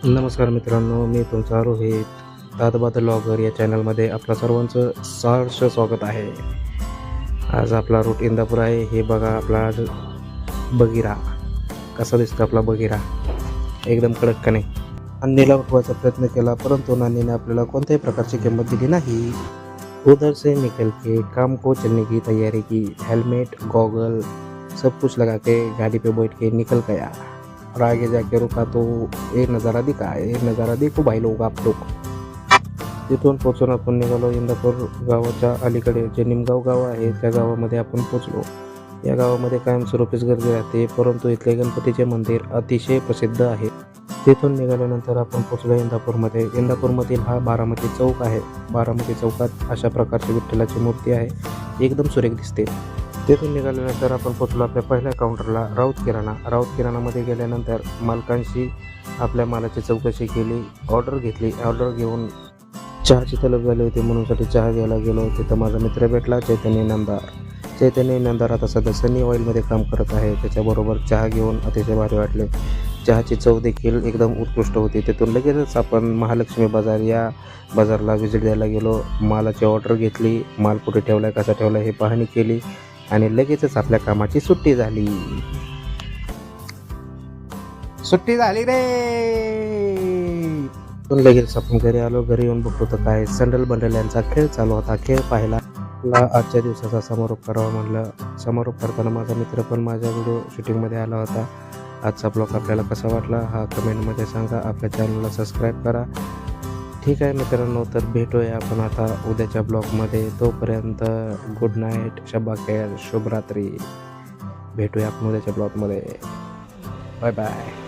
नमस्कार मित्रांनो, मी तुमचा रोहित दादबाद लॉगर या चॅनलमध्ये आपल्या सर्वांचं सहर्ष स्वागत आहे. आज आपला रूट इंदापूर आहे. हे बघा आपला आज बगिरा कसा दिसतो. आपला बगिरा एकदम कडक का नाही. नानीला उठवायचा प्रयत्न केला, परंतु नानीने आपल्याला कोणत्याही प्रकारची किंमत दिली नहीं. उधर से निकल के काम को चलने की तैयारी की. हेलमेट गॉगल सब कुछ लगा के गाड़ी पे बैठ के निकल गया और आगे जाके रुका तो एक नज़ारा दिखा. एक नज़ारा देखो भाई लोग आप लोग. तिथून पोचून आपण निघालो इंदापूर गावाच्या अलीकडे जे निमगाव गाव आहे त्या गावामध्ये आपण पोचलो. या गावामध्ये कायमस्वरूपीच गर्दी राहते, परंतु इथले गणपतीचे मंदिर अतिशय प्रसिद्ध आहे. तिथून निघाल्यानंतर आपण पोचलो इंदापूरमध्ये. इंदापूरमधील हा बारामती चौक आहे. बारामती चौकात अशा प्रकारची विठ्ठलाची मूर्ती आहे, एकदम सुरेख दिसते. तिथून निघाल्यानंतर आपण पोचलो आपल्या पहिल्या काउंटरला, राऊत किराणा. राऊत किराणामध्ये गेल्यानंतर मालकांशी आपल्या मालाची चौकशी केली, ऑर्डर घेतली. ऑर्डर घेऊन चहाची तलब झाली होती म्हणून चहा घ्यायला गेलो. तिथं माझा मित्र भेटला, चैतन्य इनामदार. चैतन्य इनामदार आता सध्या सनी ऑइलमध्ये काम करत आहे. त्याच्याबरोबर चहा घेऊन अतिशय भारी वाटले. चहाची चव देखील एकदम उत्कृष्ट होती. तिथून लगेचच आपण महालक्ष्मी बाजार या बाजारला व्हिजिट द्यायला गेलो. मालाची ऑर्डर घेतली, माल कुठे ठेवला आहे, कसा ठेवला आहे हे पाहणी केली आणि लगेचच आपल्या कामाची सुट्टी झाली. सुट्टी झाली रे. लगेच आपण घरी आलो. घरी येऊन बघतो तर काय संडल बंडल यांचा खेळ चालू होता. खेळ पाहिला. आजच्या दिवसाचा समारोप करावा म्हणलं. समारोप करताना माझा मित्र पण माझ्या व्हिडिओ शूटिंगमध्ये आला होता. आजचा ब्लॉग आपल्याला कसा वाटला हा कमेंटमध्ये सांगा. आपल्या चॅनलला सबस्क्राईब करा. ठीक आहे मित्रांनो, तर भेटूया आपण आता उद्याच्या ब्लॉगमध्ये. तोपर्यंत गुड नाईट, शब्बा खैर, शुभरात्री. भेटूया आपण उद्याच्या ब्लॉगमध्ये. Bye bye.